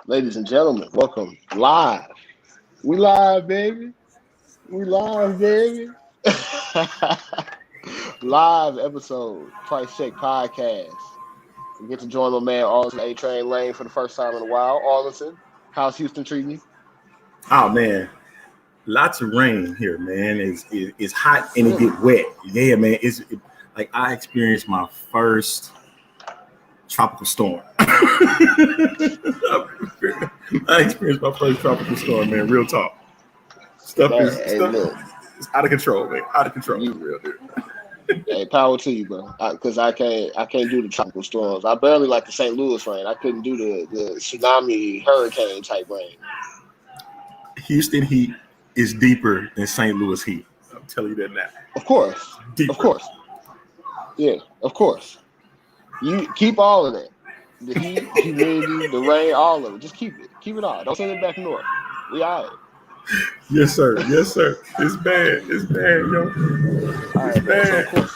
Ladies and gentlemen, welcome live. We live, baby. We live, baby. Live episode, Price Check Podcast. We get to join my man Arlington A Train Lane for the first time in a while. Arlington, how's Houston treating you? Oh man, lots of rain here, man. It's hot and it Really? get wet. Yeah, man. Like I experienced my first tropical storm. I experienced my first tropical storm, man. Real talk. Stuff Man, is hey, stuff look, is out of control, man. Out of control, you, for real, dude. hey, power to you, bro. Because I can't do the tropical storms. I barely like the St. Louis rain. I couldn't do the tsunami hurricane type rain. Houston heat is deeper than St. Louis heat. I'm telling you that now. Of course, of Deeper. course, yeah, of course. You keep all of that. The heat, the humidity, the rain, all of it. Just keep it. Keep it all. Don't send it back north. We all right. Yes, sir. Yes, sir. It's bad. It's bad, yo. All It's right, man. So of bad. course,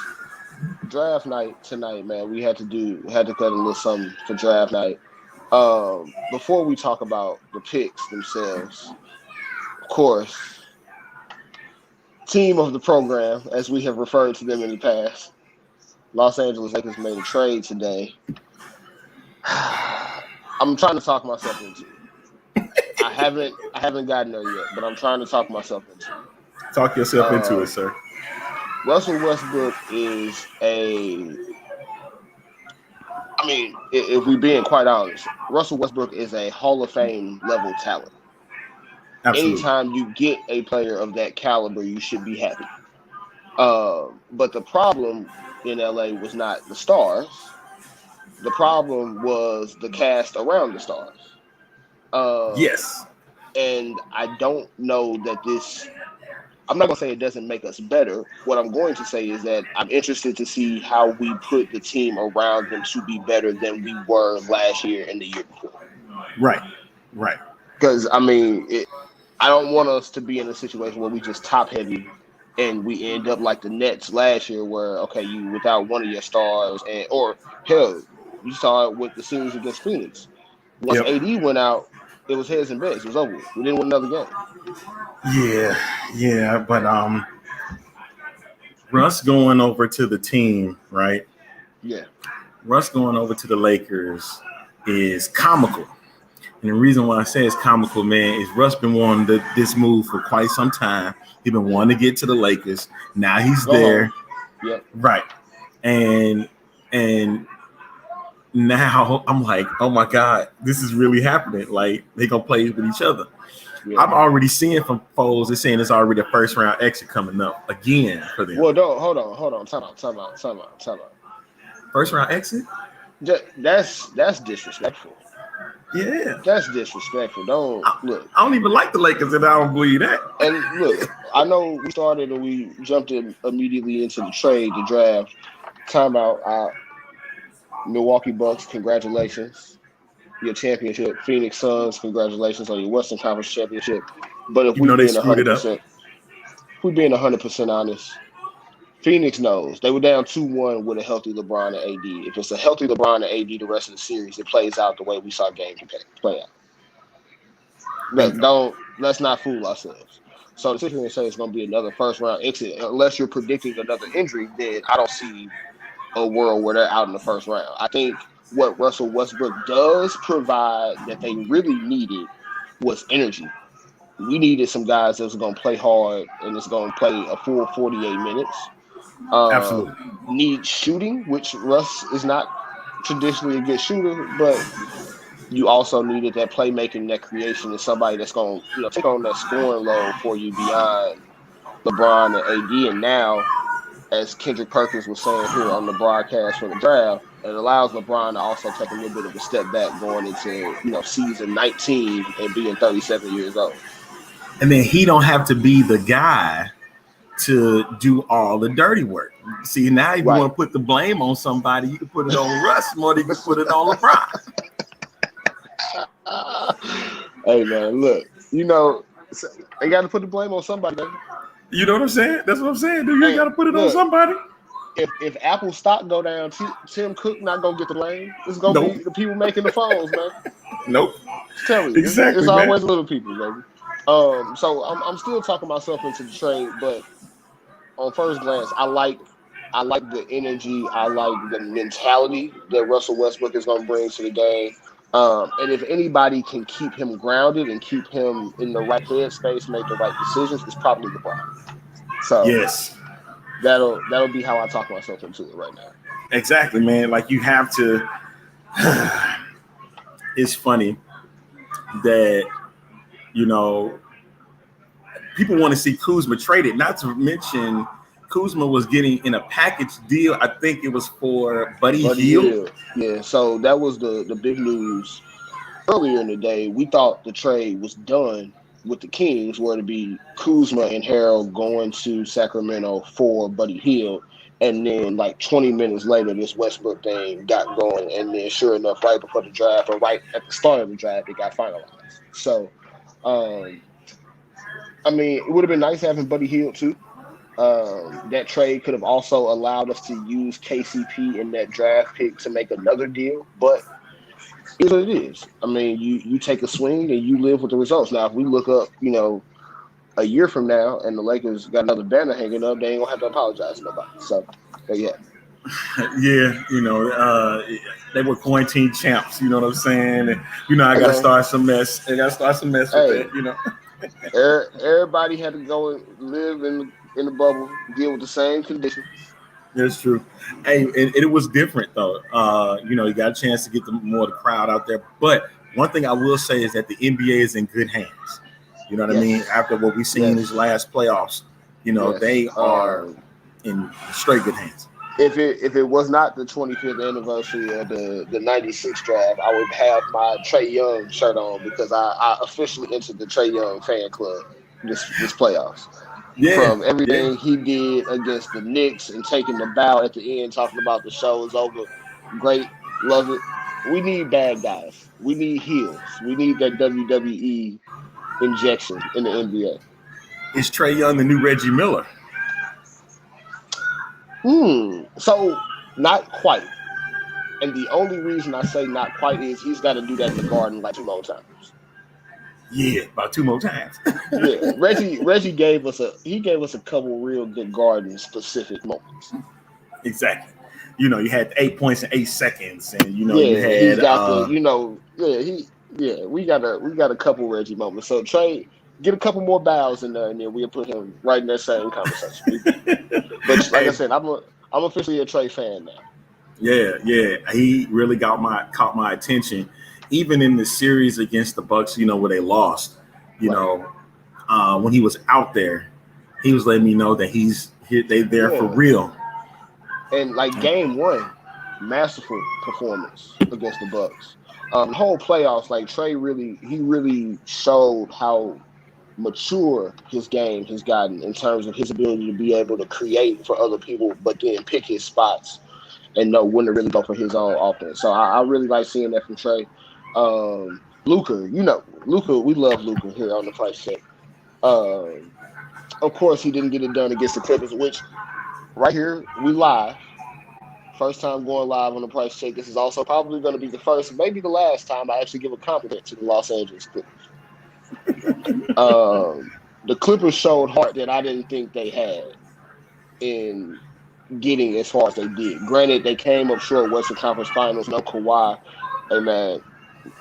draft night tonight, man. We had to cut a little something for draft night. Before we talk about the picks themselves, of course, team of the program, as we have referred to them in the past, Los Angeles Lakers made a trade today. I'm trying to talk myself into it. I haven't gotten there yet, but I'm trying to talk myself into it. Talk yourself into it, Um, sir. Russell Westbrook is if we're being quite honest, Russell Westbrook is a Hall of Fame level talent. Absolutely. Anytime you get a player of that caliber, you should be happy. But the problem in LA was not the stars. The problem was the cast around the stars. Um, Yes. and I don't know that this. I'm not gonna say it doesn't make us better. What I'm going to say is that I'm interested to see how we put the team around them to be better than we were last year and the year before. Right. Right. Because I don't want us to be in a situation where we just top heavy and we end up like the Nets last year, where okay, you without one of your stars, and or hell, you saw it with the series against Phoenix. Once Yep. AD went out, it was heads and beds. It was over with. We didn't win another game. Yeah. Yeah. But Russ going over to the team, right? Yeah. Russ going over to the Lakers is comical. And the reason why I say it's comical, man, is Russ been wanting this move for quite some time. He been wanting to get to the Lakers. Now he's Go home. there. Yep. Right. And and now I'm like, oh my God, this is really happening. Like they gonna play with each other. Yeah. I'm already seeing from foes, they're saying it's already a first round exit coming up again for them. Well, don't hold on. Time out. First round exit? That's disrespectful. Yeah. That's disrespectful. Don't I, look. I don't even like the Lakers, and I don't believe that. And look, I know we started and we jumped in immediately into the trade, the draft. Timeout. Milwaukee Bucks, congratulations. Your championship. Phoenix Suns, congratulations on your Western Conference championship. But if Even we though they being screwed it up. 100%, if we being 100% honest, Phoenix knows they were down 2-1 with a healthy LeBron and AD. If it's a healthy LeBron and AD the rest of the series, it plays out the way we saw games play out. Bingo. Let's not fool ourselves. So to sit here and say it's going to be another first round exit, unless you're predicting another injury, then I don't see a world where they're out in the first round. I think what Russell Westbrook does provide that they really needed was energy. We needed some guys that was going to play hard and is going to play a full 48 minutes. Absolutely. Need shooting, which Russ is not traditionally a good shooter, but you also needed that playmaking, that creation, and somebody that's going to take on that scoring load for you beyond LeBron and AD. And now, as Kendrick Perkins was saying here on the broadcast for the draft, it allows LeBron to also take a little bit of a step back going into season 19 and being 37 years old. And then he don't have to be the guy to do all the dirty work. See, now if you want to put the blame on somebody, you can put it on Russ more than you can put it on LeBron. Hey man, look, they got to put the blame on somebody, man. You know what I'm saying? That's what I'm saying, dude. You got to put it on somebody. If Apple stock go down, Tim Cook not gonna get the blame. It's gonna be the people making the phones, man. Nope. Tell you, it's Exactly, man. always little people, baby. So I'm still talking myself into the trade, but on first glance, I like the energy. I like the mentality that Russell Westbrook is going to bring to the game. And if anybody can keep him grounded and keep him in the right headspace, make the right decisions, it's probably LeBron. So Yes, that'll be how I talk myself into it right now. exactly, man. Like you have to. It's funny that you know people want to see Kuzma traded. Not to mention, Kuzma was getting in a package deal. I think it was for Buddy Buddy Hield. Hield, yeah. So that was the big news earlier in the day. We thought the trade was done with the Kings, were to be Kuzma and Harold going to Sacramento for Buddy Hield. And then, like 20 minutes later, this Westbrook thing got going. And then, sure enough, right before the draft, or right at the start of the draft, it got finalized. So, um, I mean, it would have been nice having Buddy Hield too. That trade could have also allowed us to use KCP in that draft pick to make another deal, but it is what it is. I mean, you take a swing and you live with the results. Now, if we look up, a year from now and the Lakers got another banner hanging up, they ain't gonna have to apologize to nobody. So, but yeah, Yeah, they were quarantine champs. You know what I'm saying? And, I hey got to man, start some mess. I got to start some mess with hey, that. everybody had to go and live in the bubble, deal with the same conditions. That's true. Hey, it was different though. You got a chance to get more of the crowd out there. But one thing I will say is that the NBA is in good hands. You know what I mean? Yes, After what we've seen these yes, last playoffs, yes. they are in straight good hands. If it was not the 25th anniversary of the '96 draft, I would have my Trey Young shirt on because I officially entered the Trey Young fan club this playoffs. Yeah, From yeah. everything he did against the Knicks and taking the bow at the end, talking about the show is over. Great, love it. We need bad guys. We need heels. We need that WWE injection in the NBA. Is Trey Young the new Reggie Miller? So not quite. And the only reason I say not quite is he's got to do that in the Garden like two more times. Yeah, about two more times. Yeah, Reggie gave us a couple real good Garden specific moments. Exactly. You had 8 points in 8 seconds, and you Yeah, he's had got we got a couple Reggie moments. So Trey, get a couple more bows in there, and then we'll put him right in that same conversation. We good. But like I Hey, said, I'm officially a Trey fan now. yeah. He really caught my attention, even in the series against the Bucks. Where they lost. Right. When he was out there, he was letting me know that they there for Yeah. real. And like game one, masterful performance against the Bucks. The whole playoffs, like he really showed how mature his game has gotten in terms of his ability to be able to create for other people, but then pick his spots and know when to really go for his own offense. So I really like seeing that from Trey. Luca, Luca, we love Luca here on the Price Check. Um, of course, he didn't get it done against the Clippers, which right here we live. First time going live on the Price Check. This is also probably going to be the first, maybe the last time I actually give a compliment to the Los Angeles Clippers. The Clippers showed heart that I didn't think they had in getting as far as they did. Granted, they came up short Western Conference Finals, no Kawhi. Hey man,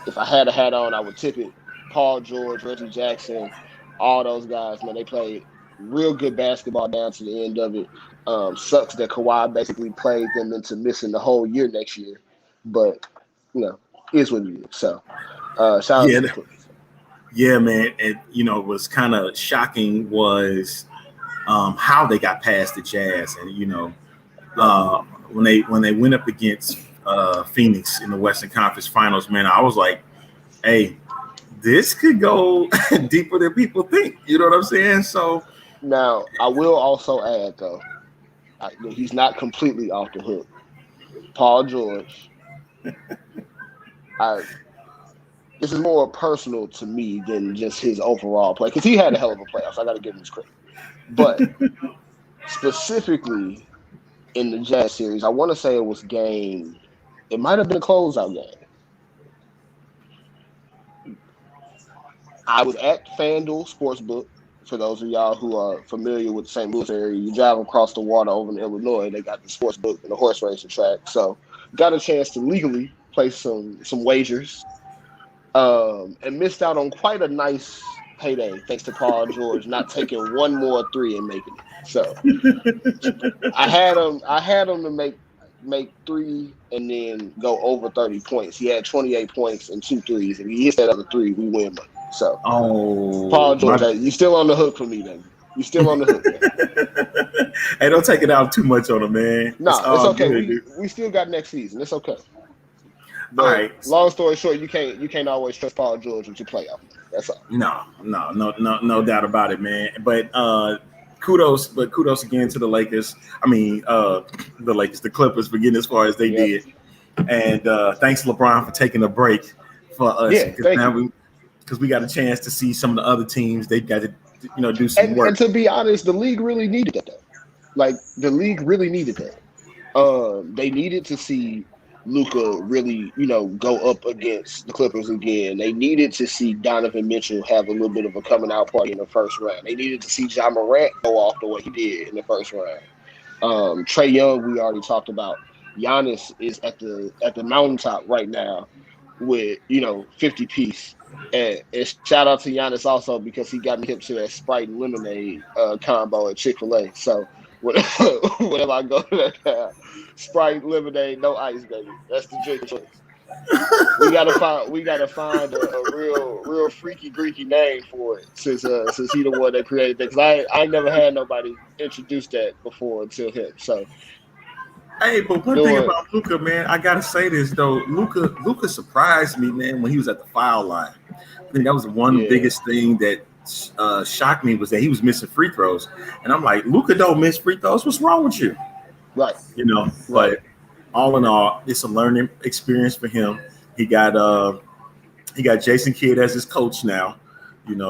if I had a hat on, I would tip it. Paul George, Reggie Jackson, all those guys, man, they played real good basketball down to the end of it. Sucks that Kawhi basically played them into missing the whole year next year, but is what it is. So, shout out to Yeah, the Clippers. yeah, man. And was kind of shocking was how they got past the Jazz, and Right. when they went up against Phoenix in the Western Conference Finals, man, I was like, hey, this could go deeper than people think. You know what I'm saying? So Now, I will also add though, he's not completely off the hook. Paul George, I this is more personal to me than just his overall play because he had a hell of a playoffs. I got to give him his credit, but specifically in the Jazz series, I want to say it was game. It might have been a closeout game. I was at FanDuel Sportsbook. For those of y'all who are familiar with the St. Louis area, you drive across the water over in Illinois. They got the sportsbook and the horse racing track. So got a chance to legally place some wagers, and missed out on quite a nice payday thanks to Paul George not taking one more three and making it. So I had him to make three and then go over 30 points. He had 28 points and 2 threes. If he hits that other three, we win money. So Paul George, you still on the hook for me, then. You still on the hook, man. Hey, don't take it out too much on him, man. No, it's okay. We still got next season. It's okay. But all right. Long story short, you can't always trust Paul George with your playoff. That's all. No doubt about it, man. But kudos again to the Lakers. I mean, the Clippers for getting as far as they did. And thanks LeBron for taking a break for us. Yeah, because we got a chance to see some of the other teams. They got to do some work. And to be honest, the league really needed that. Like the league really needed that. They needed to see Luka really, go up against the Clippers again. They needed to see Donovan Mitchell have a little bit of a coming out party in the first round. They needed to see Ja Morant go off the way he did in the first round. Trae Young, we already talked about. Giannis is at the mountaintop right now with 50 piece. And shout out to Giannis also because he got me hip to that Sprite and lemonade combo at Chick-fil-A. So whenever I go to that Sprite, lemonade, no ice, baby. That's the drink choice. We gotta find a real freaky greeky name for it since he the one that created that. Because I never had nobody introduce that before until him. So. Hey, but one thing about Luka, man, I gotta say this though. Luka surprised me, man, when he was at the foul line. I think that was one biggest thing that shocked me was that he was missing free throws, and I'm like, Luka don't miss free throws. What's wrong with you? Right. But all in all, it's a learning experience for him. He got Jason Kidd as his coach now.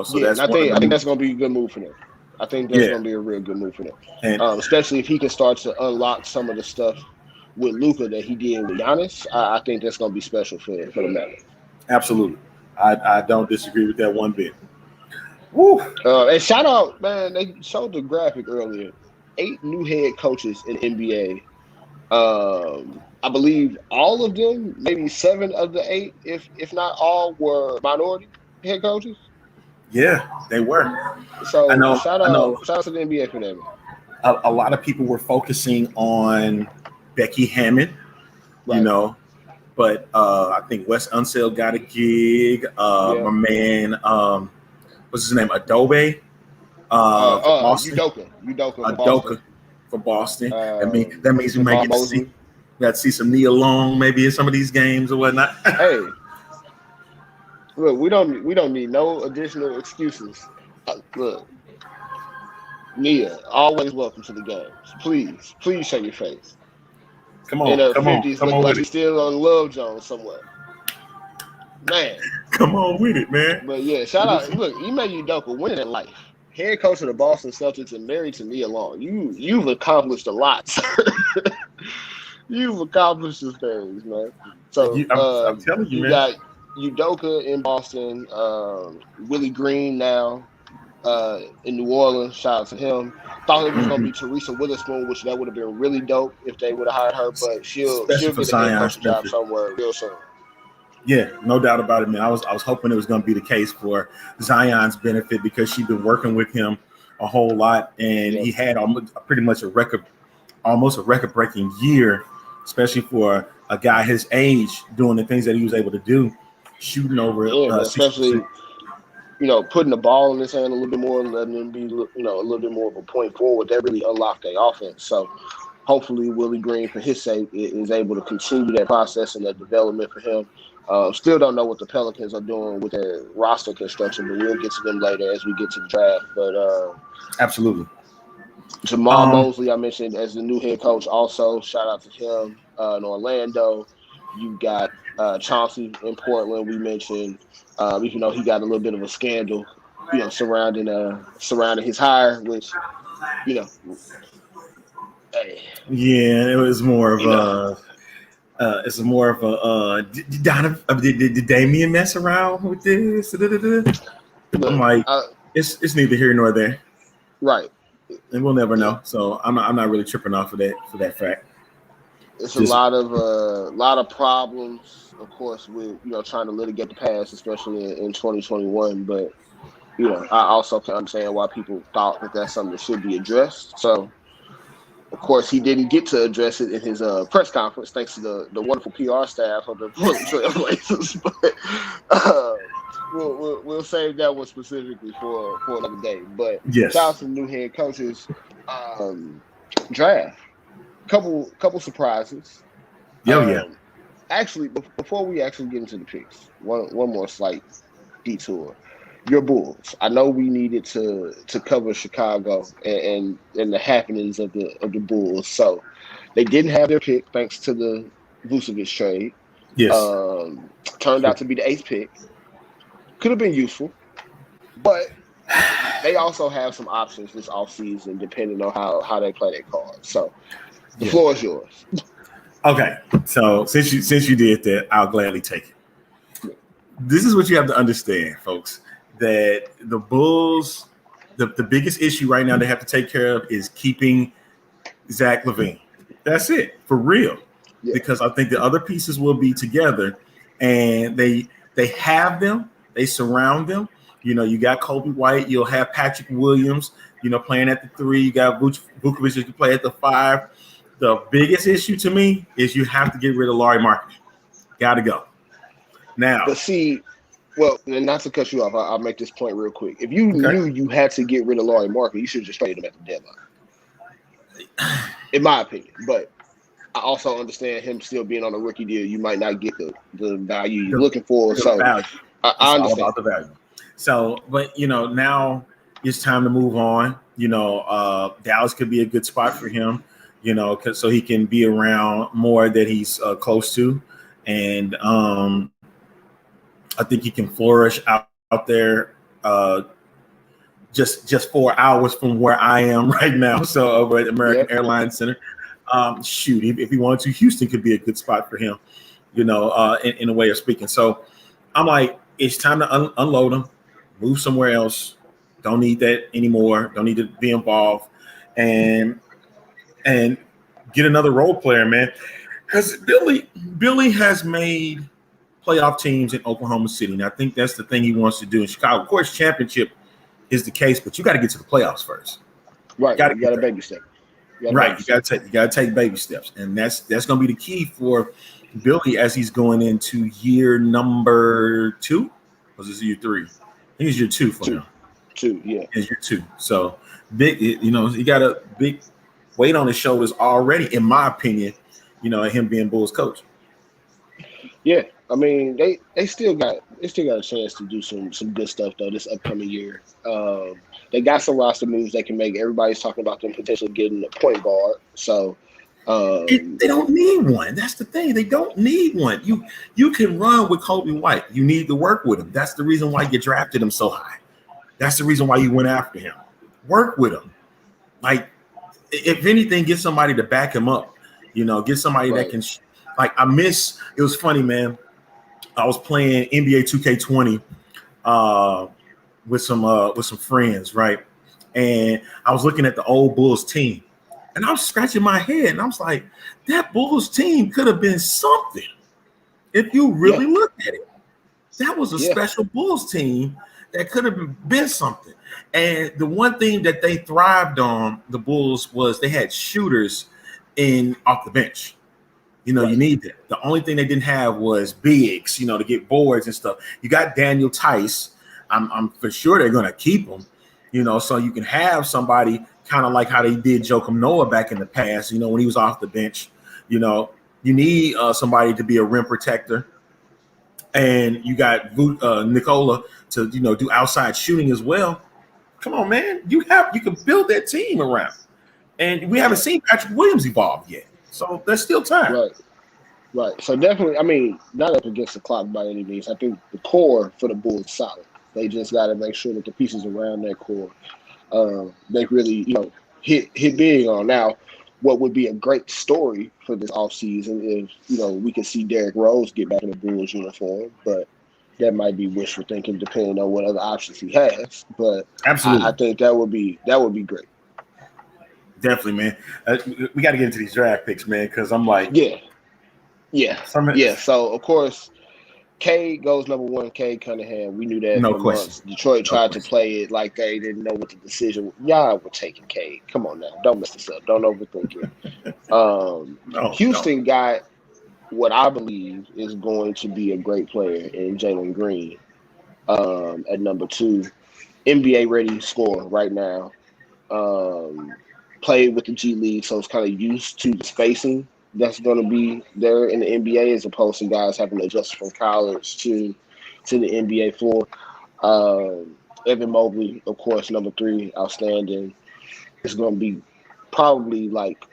So that's. I think that's gonna be a good move for them. I think that's going to be a real good move for them, especially if he can start to unlock some of the stuff with Luka that he did with Giannis. I think that's going to be special for the Mavericks. Absolutely, I don't disagree with that one bit. Woo! And shout out, man! They showed the graphic earlier. 8 new head coaches in NBA. I believe all of them, maybe 7 of the 8, if not all, were minority head coaches. Yeah, they were. So shout out to the NBA for that. A lot of people were focusing on Becky Hammond, right. But I think Wes Unseld got a gig. My man, what's his name? Adobe. Udoka for Boston. That means we might get to see some Nia Long maybe in some of these games or whatnot. Hey. Look, we don't need no additional excuses. Look, Nia, always welcome to the games. Please show your face. Come on, come 50s, on like he's still on Love Jones somewhere. Man, come on with it, man. But yeah, shout out. Look, Ime Udoka winning at life. Head coach of the Boston Celtics and married to Nia Long. You've accomplished a lot, sir. You've accomplished some things, man. So I'm telling you, you man. got Udoka in Boston, Willie Green now in New Orleans. Shout out to him. Thought it was going to be Teresa Witherspoon, which that would have been really dope if they would have hired her, but she'll get a head coach job somewhere real soon. Yeah, no doubt about it, man. I was hoping it was going to be the case for Zion's benefit because she's been working with him a whole lot, and he had pretty much almost a record-breaking year, especially for a guy his age doing the things that he was able to do. Shooting over, especially putting the ball in his hand a little bit more, letting him be a little bit more of a point forward. That really unlocked their offense. So hopefully Willie Green, for his sake, is able to continue that process and that development for him. Still don't know what the Pelicans are doing with their roster construction, but we'll get to them later as we get to the draft. But absolutely, Jamal Mosley, I mentioned as the new head coach. Also, shout out to him in Orlando. You got Chauncey in Portland, we mentioned, even though he got a little bit of a scandal, surrounding his hire, which, yeah, it was more of did Damian mess around with this? I'm Look, like, it's neither here nor there, right. and we'll never know. So I'm not really tripping off of that for that fact. It's a Just lot of problems, of course, with trying to litigate the past, especially in 2021. But I also can understand why people thought that that's something that should be addressed. So, of course, he didn't get to address it in his press conference, thanks to the wonderful PR staff of the Portland Trail Blazers. But we'll save that one specifically for another day. But shout out yes, to the new head coaches um, draft. Couple surprises. yeah. Um, Actually, before we actually get into the picks, one more slight detour. Your Bulls. I know we needed to cover Chicago and the happenings of the Bulls. So they didn't have their pick thanks to the Vucevic trade. Yes. Um, Turned out to be the eighth pick. Could have been useful, but they also have some options this offseason depending on how they play their cards. So the Yeah. floor is yours. Okay. So since you did that, I'll gladly take it. This is what you have to understand, folks, that the Bulls, the biggest issue right now they have to take care of is keeping Zach LaVine. That's it, for real. Yeah. Because I think the other pieces will be together, and they have them, they surround them. You got Kobe White, you'll have Patrick Williams, playing at the 3. You got Vukovic who can play at the 5. The biggest issue to me is you have to get rid of Larry Markkinen. Got to go. Now, But see, well, and not to cut you off, I'll make this point real quick. If you knew you had to get rid of Laurie Marker, you should have just traded him at the deadline, in my opinion. But I also understand him still being on a rookie deal. You might not get the value you're looking for. So value. I It's understand. all about the value. So, but now it's time to move on. Dallas could be a good spot for him. So he can be around more that he's close to, and I think he can flourish out there. Just 4 hours from where I am right now. So over at American Airlines Center. Shoot, if he wanted to, Houston could be a good spot for him. In a way of speaking. So I'm like, it's time to unload him, move somewhere else. Don't need that anymore. Don't need to be involved, and get another role player, man. Because Billy has made playoff teams in Oklahoma City, and I think that's the thing he wants to do in Chicago. Of course, championship is the case, but you got to get to the playoffs first. Right, you got to baby step. You got to take baby steps, and that's going to be the key for Billy as he's going into year number 2. Was this year 3? I think it's year 2 for him. 2, yeah. It's year 2. So big, he got a big weight on his shoulders already, in my opinion. Him being Bulls coach. Yeah, I mean they still got a chance to do some good stuff though this upcoming year. They got some roster moves they can make. Everybody's talking about them potentially getting a point guard. So they don't need one. That's the thing. They don't need one. You can run with Kobe White. You need to work with him. That's the reason why you drafted him so high. That's the reason why you went after him. Work with him. Like, if anything, get somebody to back him up. Get somebody that can. It was funny, man. I was playing NBA 2K20 with some friends, right? And I was looking at the old Bulls team, and I was scratching my head, and I was like, that Bulls team could have been something if you really look at it. That was a special Bulls team that could have been something. And the one thing that they thrived on, the Bulls, was they had shooters off the bench. You need that. The only thing they didn't have was bigs, to get boards and stuff. You got Daniel Tice. I'm for sure they're going to keep him, so you can have somebody kind of like how they did Joakim Noah back in the past, when he was off the bench. You need somebody to be a rim protector. And you got Nikola to, do outside shooting as well. Come on, man. You can build that team around. And we haven't seen Patrick Williams evolve yet. So there's still time. Right. So definitely, I mean, not up against the clock by any means. I think the core for the Bulls is solid. They just got to make sure that the pieces around that core, they really, hit big on. Now, what would be a great story for this offseason is, we could see Derrick Rose get back in the Bulls uniform. But That might be wishful thinking, depending on what other options he has. But I Absolutely. think that would be great. Definitely, man. We got to get into these draft picks, man, because I'm like, Yeah, yeah, some yeah. So of course, K goes number one. K Cunningham. We knew that no for question, months. Detroit no tried to question. play it like they didn't know what the decision. Y'all were taking K. Come on now, don't mess this up. Don't overthink it. No, no. Houston got what I believe is going to be a great player in Jalen Green at number two. NBA ready scorer right now. Um, Played with the G League, so it's kind of used to the spacing that's going to be there in the NBA as opposed to guys having to adjust from college to the NBA floor. Evan Mobley, of course, number three, outstanding. It's going to be probably like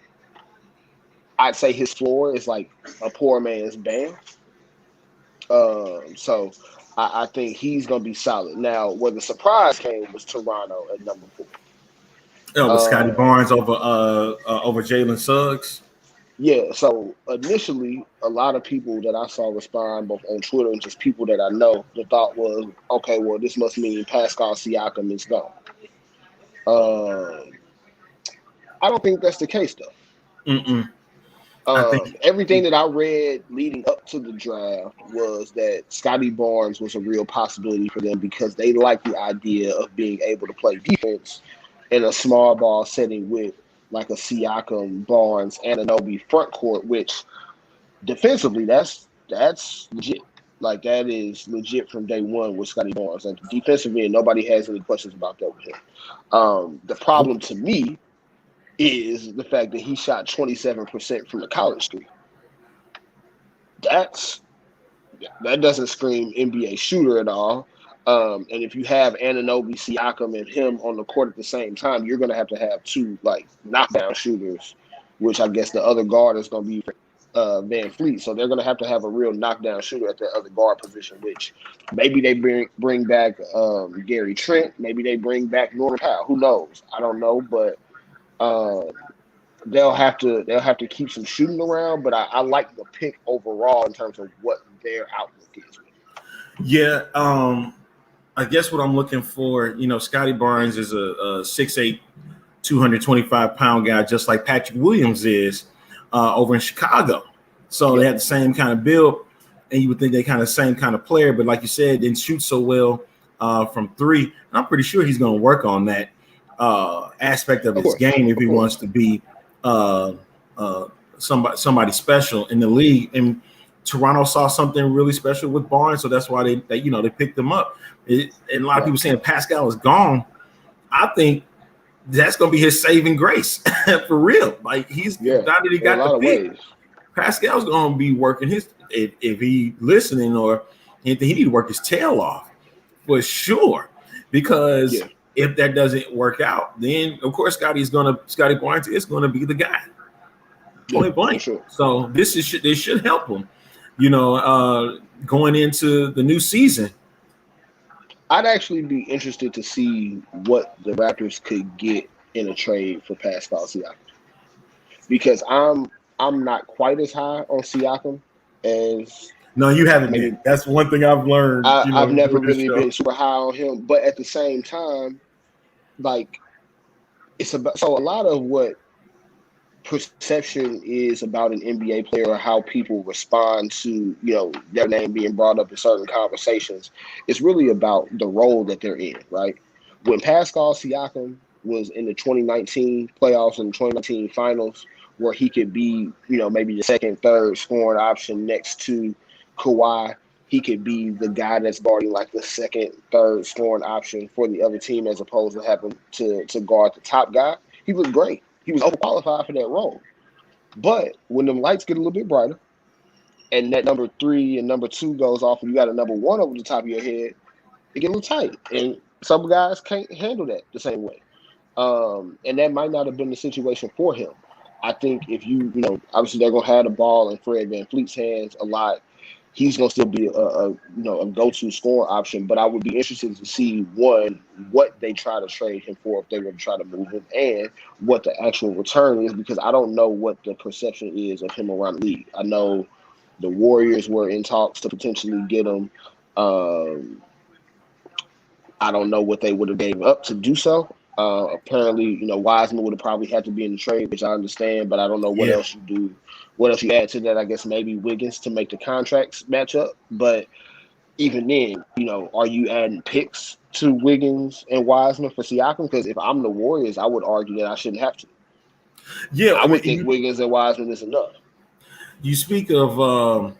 I'd say his floor is like a poor man's band. So I think he's going to be solid. Now, where the surprise came was Toronto at number four. Oh, with Scotty Um, Barnes over Jalen Suggs. Yeah, so initially, a lot of people that I saw respond both on Twitter and just people that I know, the thought was, okay, well, this must mean Pascal Siakam is gone. Um, I don't think that's the case, though. Mm-mm. I think Everything that I read leading up to the draft was that Scotty Barnes was a real possibility for them because they like the idea of being able to play defense in a small ball setting with like a Siakam, Barnes, Ananobi front court, which defensively, that's legit. Like that is legit from day one with Scotty Barnes. Like defensively, and nobody has any questions about that with him. The problem to me is the fact that he shot 27% from the college three. That's that doesn't scream NBA shooter at all. And if you have Ananobi, Siakam, and him on the court at the same time, you're going to have two like knockdown shooters, which I guess the other guard is going to be Van Fleet. So they're going to have a real knockdown shooter at the other guard position. Which maybe they bring back Gary Trent, maybe they bring back Norman Powell. Who knows? I don't know, but um, they'll have to keep some shooting around. But I like the pick overall in terms of what their outlook is. yeah. I guess what I'm looking for, Scotty Barnes is a 6'8", 225-pound guy, just like Patrick Williams is over in Chicago. So they Yep. had the same kind of build, and you would think they kind of same kind of player, but like you said, didn't shoot so well from three. And I'm pretty sure he's going to work on that aspect of Of his course, game if of he wants course. to be uh, somebody special in the league. And Toronto saw something really special with Barnes, so that's why they picked him up. And a lot of Right. people saying Pascal is gone. I think that's going to be his saving grace for real. Like he's Yeah. now that he In a got the lot of pick, ways. Pascal's going to be working his if he listening or anything, he need to work his tail off for sure. Because Yeah. if that doesn't work out, then of course Scotty Barnes is going to be the guy. Yeah. Point For blank. sure. So this should help him. Going into the new season. I'd actually be interested to see what the Raptors could get in a trade for Pascal Siakam because I'm not quite as high on Siakam as No, you haven't been. maybe That's one thing I've learned, I've never doing this really show. been super high on him. But at the same time, like it's about so a lot of what perception is about an NBA player or how people respond to their name being brought up in certain conversations. It's really about the role that they're in, right? When Pascal Siakam was in the 2019 playoffs and the 2019 finals, where he could be, maybe the second, third scoring option next to Kawhi. He could be the guy that's guarding like the second, third scoring option for the other team as opposed to having to guard the top guy. He was great. He was overqualified for that role. But when them lights get a little bit brighter and that number three and number two goes off and you got a number one over the top of your head, it get a little tight. And some guys can't handle that the same way. And that might not have been the situation for him. I think if obviously they're gonna have the ball in Fred Van Fleet's hands a lot. He's gonna still be a go-to scoring option. But I would be interested to see one what they try to trade him for if they were to try to move him, and what the actual return is because I don't know what the perception is of him around the league. I know the Warriors were in talks to potentially get him. Um, I don't know what they would have gave up to do so. Apparently, Wiseman would have probably had to be in the trade, which I understand, but I don't know what Yeah. else you do. What else you add to that? I guess maybe Wiggins to make the contracts match up. But even then, are you adding picks to Wiggins and Wiseman for Siakam? Because if I'm the Warriors, I would argue that I shouldn't have to. Yeah, I I mean, would think Wiggins and Wiseman is enough. you speak of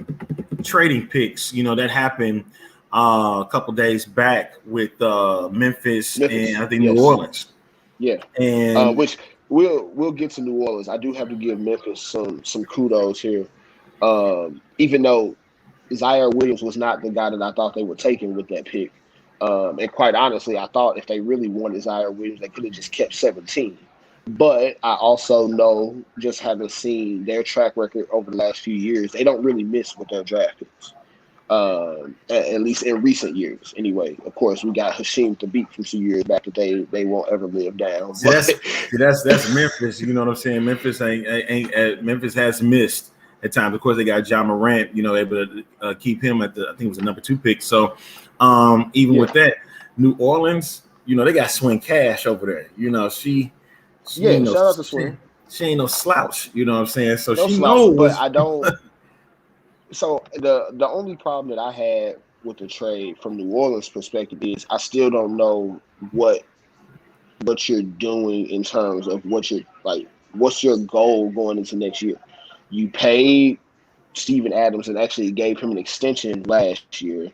trading picks. That happened a couple days back with Memphis and I think New Yes. Orleans. Yeah. And Which we'll get to New Orleans. I do have to give Memphis some kudos here. Even though Zaire Williams was not the guy that I thought they were taking with that pick. And quite honestly, I thought if they really wanted Zaire Williams, they could have just kept 17. But I also know, just having seen their track record over the last few years, they don't really miss with their draft picks. At least in recent years, anyway. Of course, we got Hashim Thabit from some years back that they won't ever live down. That's Memphis. You know what I'm saying? Memphis Memphis has missed at times. Of course, they got John Morant. Able to keep him at I think it was the number 2 pick. So even with that, New Orleans, they got Swing Cash over there. She shout out to Swing. She ain't no slouch. You know what I'm saying? So no she slouch, knows. But I don't. So the only problem that I had with the trade from New Orleans' perspective is I still don't know what you're doing in terms of what's your goal going into next year. You paid Steven Adams and actually gave him an extension last year.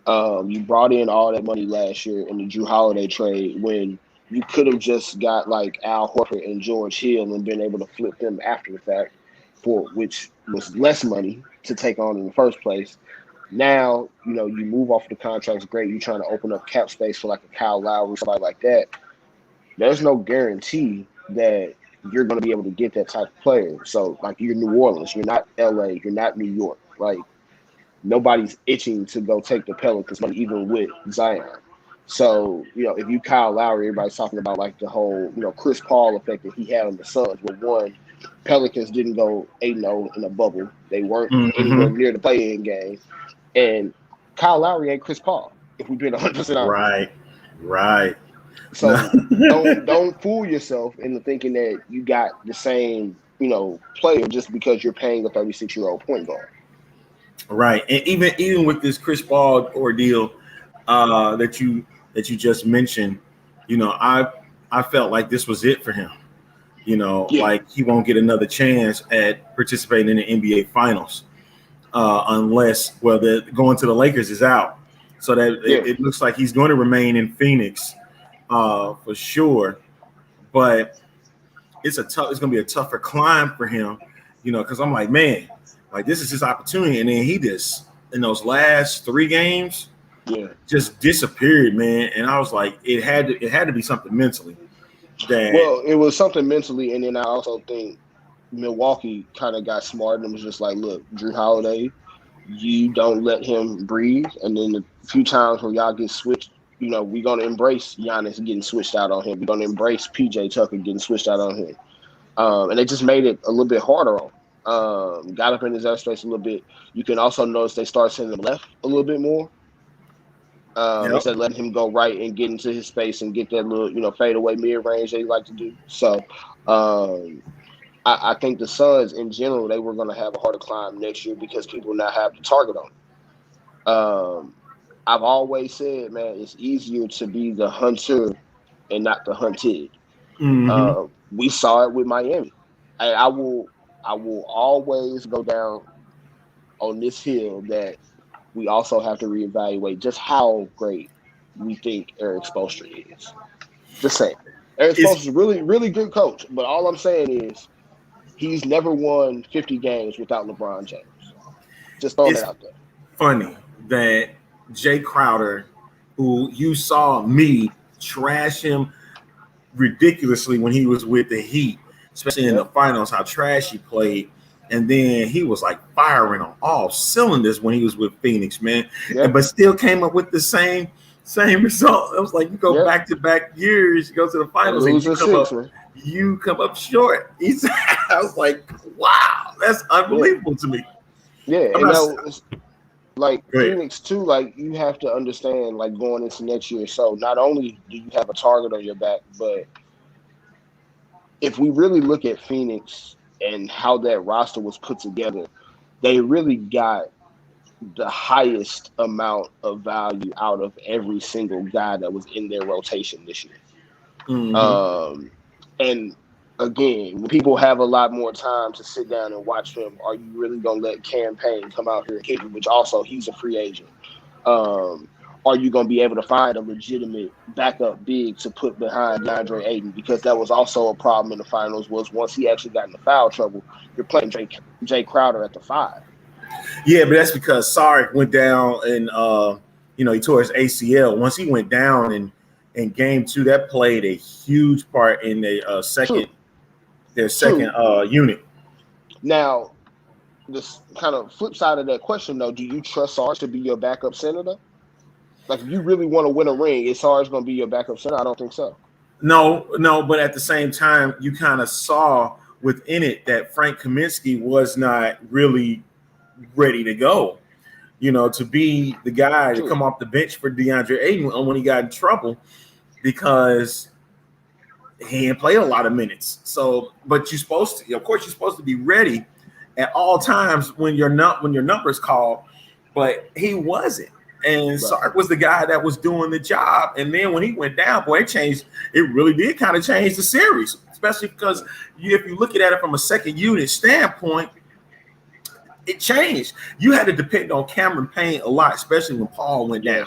You brought in all that money last year in the Drew Holiday trade when you could have just got like Al Horford and George Hill and been able to flip them after the fact, for which was less money to take on in the first place. Now, you move off the contracts, great. You're trying to open up cap space for like a Kyle Lowry, somebody like that. There's no guarantee that you're going to be able to get that type of player. So, like, you're New Orleans, you're not LA, you're not New York. Like, nobody's itching to go take the Pelicans money, even with Zion. So, if you Kyle Lowry, everybody's talking about like the whole, Chris Paul effect that he had on the Suns. But one, Pelicans didn't go 8-0 in a bubble. They weren't anywhere near the play-in game. And Kyle Lowry ain't Chris Paul, if we've been 100% honest. Right. So don't fool yourself into thinking that you got the same, player just because you're paying a 36-year-old point guard. Right. And even with this Chris Paul ordeal that you just mentioned, I felt like this was it for him. Like he won't get another chance at participating in the NBA Finals unless, going to the Lakers is out. So that it looks like he's going to remain in Phoenix for sure. But it's going to be a tougher climb for him, because I'm like, man, like this is his opportunity. And then he just, in those last 3 games, just disappeared, man. And I was like, it had to be something mentally. Well, it was something mentally, and then I also think Milwaukee kind of got smart and was just like, look, Drew Holiday, you don't let him breathe. And then the few times where y'all get switched, we're going to embrace Giannis getting switched out on him. We're going to embrace PJ Tucker getting switched out on him. And they just made it a little bit harder on him. Got up in his airspace a little bit. You can also notice they start sending him left a little bit more. Instead of letting him go right and get into his space and get that little, fadeaway mid-range they like to do. So I think the Suns in general, they were going to have a harder climb next year because people now have the target on them. I've always said, man, it's easier to be the hunter and not the hunted. We saw it with Miami. I will always go down on this hill that we also have to reevaluate just how great we think Eric Spoelstra is. Just saying. Eric Spoelstra is a really, really good coach, but all I'm saying is he's never won 50 games without LeBron James. Just throwing it out there. Funny that Jay Crowder, who you saw me trash him ridiculously when he was with the Heat, especially in the finals, how trash he played. And then he was like firing on all cylinders when he was with Phoenix, man. But still came up with the same result. It was like you go back-to-back years, you go to the finals, and you come up short. I was like, wow, that's unbelievable to me. Yeah, like Go ahead. Phoenix too, like you have to understand, like going into next year. So not only do you have a target on your back, but if we really look at Phoenix and how that roster was put together, they really got the highest amount of value out of every single guy that was in their rotation this year. Mm-hmm. Um, and again, when people have a lot more time to sit down and watch film, are you really gonna let Cam Payne come out here and kick it? Which also he's a free agent. Um, are you gonna be able to find a legitimate backup big to put behind DeAndre Ayton? Because that was also a problem in the finals. Was once he actually got into foul trouble, you're playing Jay Crowder at the 5. Yeah, but that's because Sark went down and he tore his ACL. Once he went down in game 2, that played a huge part in the True. their second unit. Now, this kind of flip side of that question though, do you trust Sarge to be your backup center though? Like, if you really want to win a ring, is Sarge going to be your backup center? I don't think so. No, but at the same time, you kind of saw within it that Frank Kaminsky was not really ready to go. To be the guy to True. come off the bench for DeAndre Ayton when he got in trouble because he didn't play a lot of minutes. So, but you're supposed to be ready at all times when your number's called, but he wasn't. And Right. Sark was the guy that was doing the job. And then when he went down, boy, it really did kind of change the series, especially because if you look at it from a second unit standpoint, it changed. You had to depend on Cameron Payne a lot, especially when Paul went down.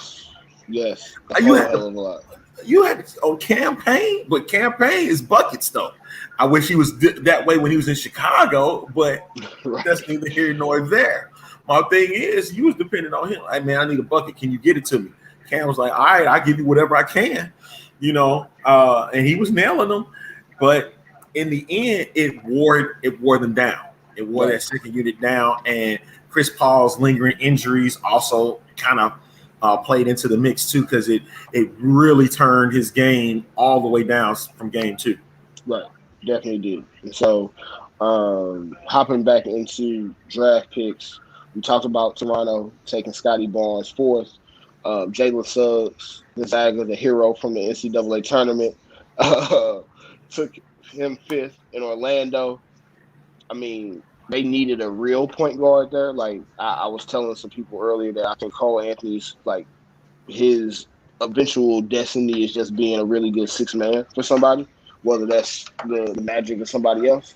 Yes. You had to on Cam Payne, but Cam Payne is buckets though. I wish he was that way when he was in Chicago, but Right. that's neither here nor there. My thing is, you was dependent on him. Like, man, I need a bucket. Can you get it to me? Cam was like, all right, I'll give you whatever I can, and he was nailing them. But in the end, it wore them down. It wore that second unit down, and Chris Paul's lingering injuries also kind of played into the mix too, because it really turned his game all the way down from game 2. Right, definitely did. And so, hopping back into draft picks, we talked about Toronto taking Scotty Barnes 4th. Jalen Suggs, Gonzaga, the hero from the NCAA tournament, took him 5th in Orlando. I mean, they needed a real point guard there. Like I was telling some people earlier that I think Cole Anthony's like his eventual destiny is just being a really good 6th man for somebody, whether that's the Magic or somebody else.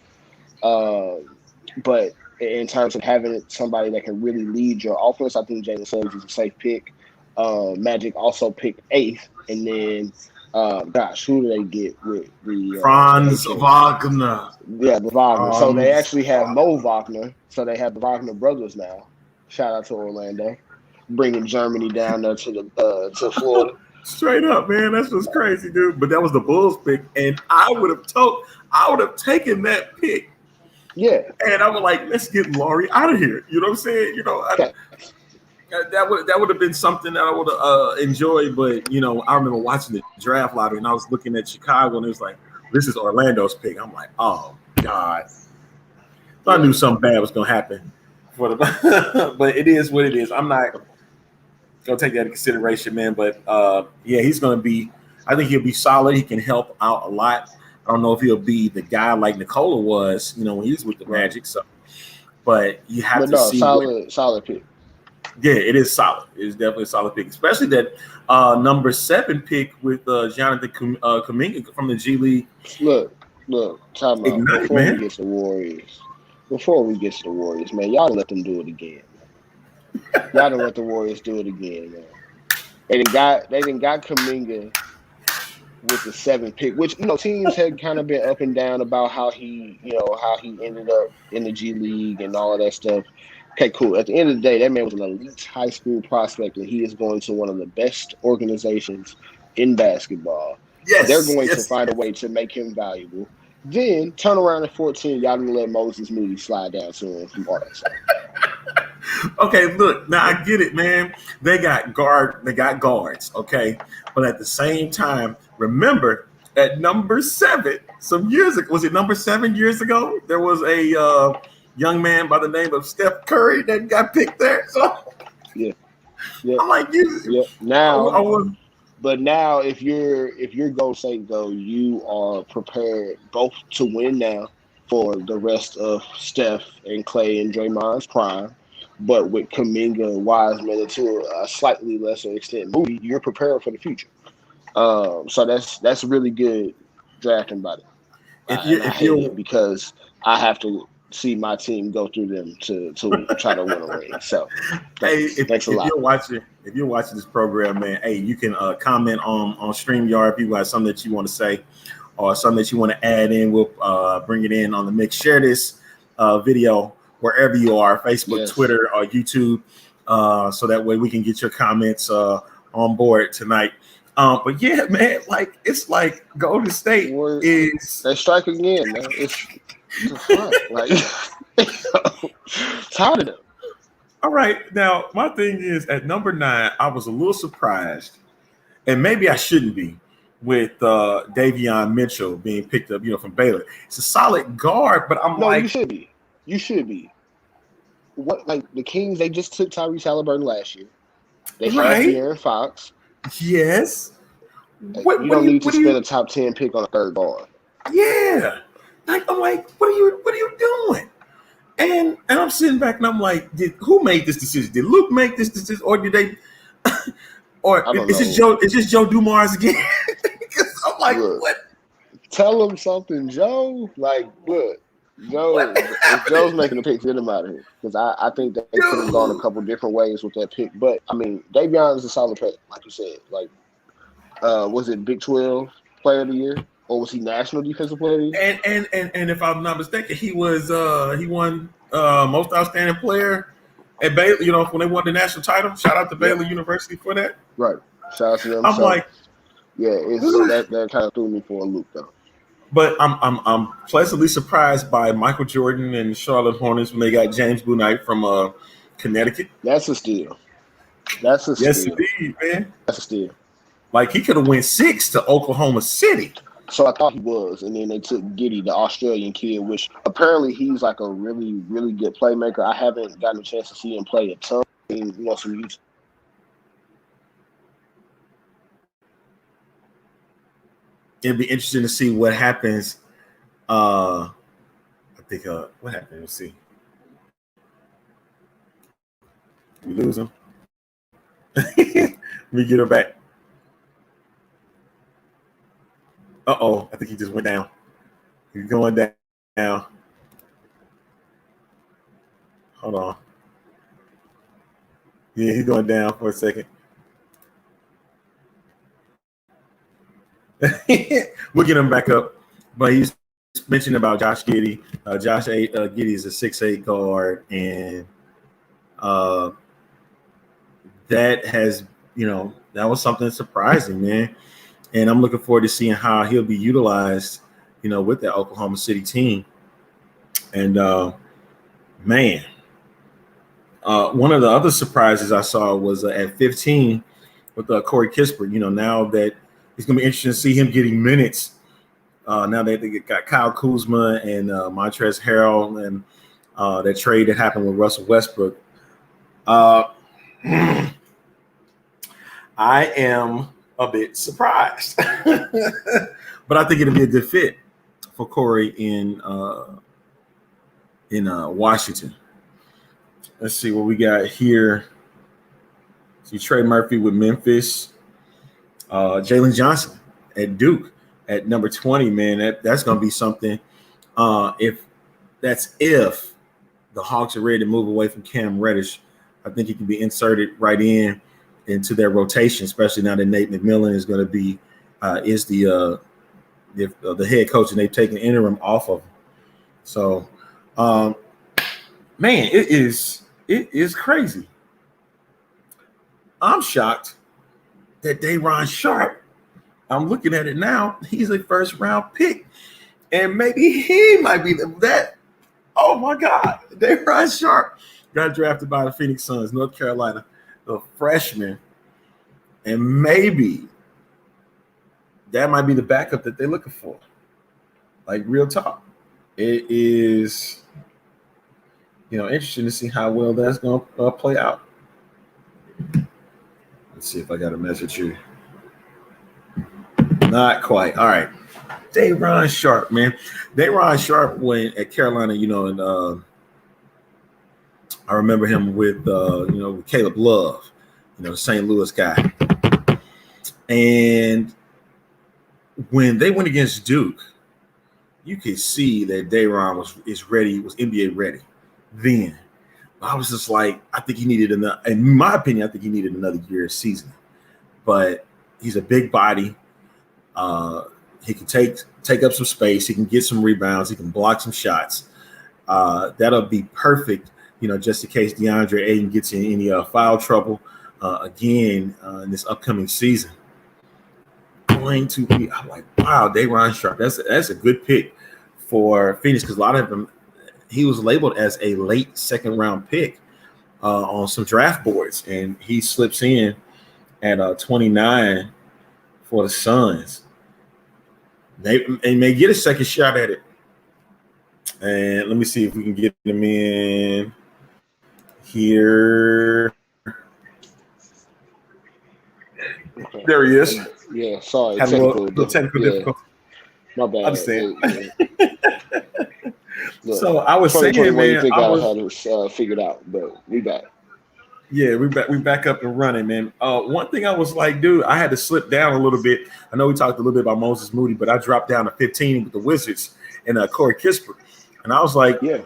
But in terms of having somebody that can really lead your offense, I think Jalen Suggs is a safe pick. Magic also picked 8th, and then who do they get with the Franz Wagner? Yeah, the Wagner. So they actually have Mo Wagner. So they have the Wagner brothers now. Shout out to Orlando, bringing Germany down there to Florida. Straight up, man, that's just crazy, dude. But that was the Bulls pick, and I would have taken that pick. Yeah, and I was like, let's get Laurie out of here. You know what I'm saying? That would have been something that I would have enjoyed. But I remember watching the draft lottery, and I was looking at Chicago, and it was like, this is Orlando's pick. I'm like, oh God, so I knew something bad was gonna happen. But it is what it is. I'm not gonna take that into consideration, man. But he's gonna be. I think he'll be solid. He can help out a lot. I don't know if he'll be the guy like Nikola was, when he was with the Magic. So, but you have to see. Solid pick. Yeah, it is solid. It is definitely a solid pick, especially that number 7 pick with Jonathan Kuminga from the G League. Look, time out. Before we get to the Warriors, man, y'all let them do it again. Y'all don't let the Warriors do it again, man. They done got Kuminga with the 7th pick, which teams had kind of been up and down about how he ended up in the G League and all of that stuff. Okay, cool. At the end of the day, that man was an elite high school prospect, and he is going to one of the best organizations in basketball. Yes, they're going to find a way to make him valuable. Then turn around at 14, y'all didn't let Moses Moody slide down to him from Arkansas. Okay, look, now I get it, man. They got guards, okay? But at the same time, remember at number 7, some years ago, was it number 7 years ago? There was a young man by the name of Steph Curry that got picked there. So Yeah. Yeah. I'm like, Yeah. I Now, was but now if you're Golden State though, you are prepared both to win now for the rest of Steph and Clay and Draymond's prime, but with Kuminga, Wiseman, and to a slightly lesser extent Moody, you're prepared for the future. So that's really good drafting by them. And I if hate you're it because I have to see my team go through them to try to win a ring. So hey, thanks a lot. if you're watching this program, man, hey, you can comment on StreamYard if you got something that you want to say or something that you want to add in. We'll bring it in on the mix. Share this video wherever you are, Facebook, Yes. Twitter, or YouTube, so that way we can get your comments on board tonight. But yeah, man, like it's like Golden State is. They strike again, man. It's the fuck, like tired of them. All right, now my thing is at number 9, I was a little surprised, and maybe I shouldn't be, with Davion Mitchell being picked up, from Baylor. It's a solid guard, but I'm No, you like, should be. You should be. What like the Kings? They just took Tyrese Halliburton last year. They have right? De'Aaron Fox. Yes. You don't need to spend a top 10 pick on a third guard. Yeah. Like I'm like, what are you doing? And I'm sitting back and I'm like, who made this decision? Did Luke make this decision, or did they? Or I don't is know. this Joe? Is this Joe Dumars again? I'm like, Look, what? tell him something, Joe. Like, look, Joe. If Joe's making the pick, get him out of here because I think that they could have gone a couple different ways with that pick. But I mean, Davion is a solid player, like you said. Like, was it Big 12 Player of the Year, or was he National Defensive Player of the Year? And if I'm not mistaken, he won most outstanding player at Baylor. When they won the national title. Shout out to Baylor University for that. Right. Shout out to them. I'm like, yeah, that kind of threw me for a loop though. But I'm pleasantly surprised by Michael Jordan and Charlotte Hornets when they got James Bouknight from Connecticut. That's a steal. Yes, indeed, man. That's a steal. Like he could have went 6 to Oklahoma City. So I thought he was, and then they took Giddey, the Australian kid, which apparently he's like a really, really good playmaker. I haven't gotten a chance to see him play a ton. Some YouTube. It'd be interesting to see what happens. I think what happened? Let's see. We lose him. Let me get her back. Uh-oh, I think he just went down. He's going down. Hold on. Yeah, he's going down for a second. We'll get him back up. But he's mentioned about Josh Giddey. Josh Giddey is a 6'8" guard, and that has, that was something surprising, man. And I'm looking forward to seeing how he'll be utilized, with that Oklahoma City team. And man, one of the other surprises I saw was at 15 with Corey Kispert. Now that it's going to be interesting to see him getting minutes. Now that they got Kyle Kuzma and Montrezl Harrell and that trade that happened with Russell Westbrook. I am a bit surprised, but I think it'll be a good fit for Corey in Washington. Let's see what we got here. See Trey Murphy with Memphis, Jalen Johnson at Duke at number 20. Man, that's going to be something. If the Hawks are ready to move away from Cam Reddish, I think he can be inserted right into their rotation, especially now that Nate McMillan is going to be the head coach, and they've taken interim off of him. So, man, it is crazy. I'm shocked that Day'Ron Sharp, I'm looking at it now, he's a first-round pick, and maybe he might be that. Oh my God, Day'Ron Sharp got drafted by the Phoenix Suns, North Carolina. The freshman, and maybe that might be the backup that they're looking for. Like real talk, it is, interesting to see how well that's going to play out. Let's see if I got a message here. Not quite. All right. Day'Ron Sharpe, man. Day'Ron Sharpe went at Carolina, and I remember him with with Caleb Love, the St. Louis guy. And when they went against Duke, you could see that Day'Ron was NBA ready. Then I was just like, I think he needed another. In my opinion, I think he needed another year of seasoning. But he's a big body. He can take up some space. He can get some rebounds. He can block some shots. That'll be perfect, just in case DeAndre Ayton gets in any foul trouble again in this upcoming season. Going to be, I'm like, wow, Day'Ron Sharpe. That's a good pick for Phoenix because a lot of them, he was labeled as a late second round pick on some draft boards, and he slips in at 29 for the Suns. They may get a second shot at it. And let me see if we can get him in here. Okay. There he is. Yeah, sorry. Had a little technical difficulty. My bad. I understand. Look, so I was saying, man, I had it figured out, but we back. Yeah, we back up and running, man. One thing I was like, dude, I had to slip down a little bit. I know we talked a little bit about Moses Moody, but I dropped down to 15 with the Wizards and Corey Kispert. And I was like, yeah,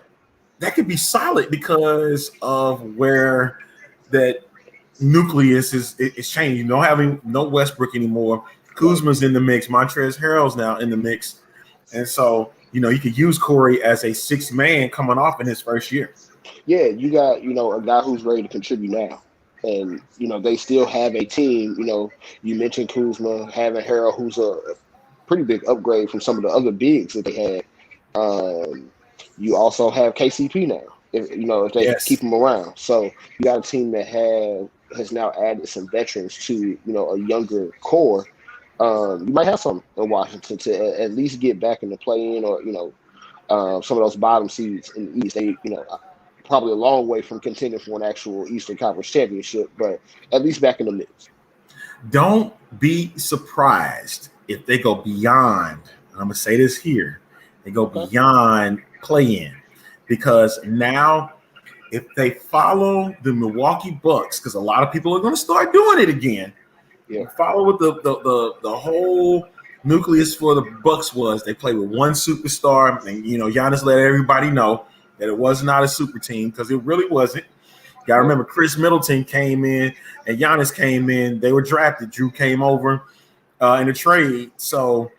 that could be solid because of where that nucleus is changing. Having no Westbrook anymore. Kuzma's in the mix. Montrezl Harrell's now in the mix. And so, you could use Corey as a sixth man coming off in his first year. Yeah, you got, a guy who's ready to contribute now. And, they still have a team. You mentioned Kuzma, having Harrell, who's a pretty big upgrade from some of the other bigs that they had. You also have KCP now, if they keep him around. So you got a team that has now added some veterans to, a younger core. You might have some in Washington to at least get back in the play-in or, some of those bottom seeds in the East. They, probably a long way from contending for an actual Eastern Conference championship, but at least back in the mix. Don't be surprised if they go beyond, and I'm going to say this here, they go beyond play-in, because now if they follow the Milwaukee Bucks, because a lot of people are going to start doing it again, follow what the whole nucleus for the Bucks was. They played with one superstar, and Giannis let everybody know that it was not a super team because it really wasn't. You got to remember, Chris Middleton came in and Giannis came in. They were drafted. Drew came over in a trade. So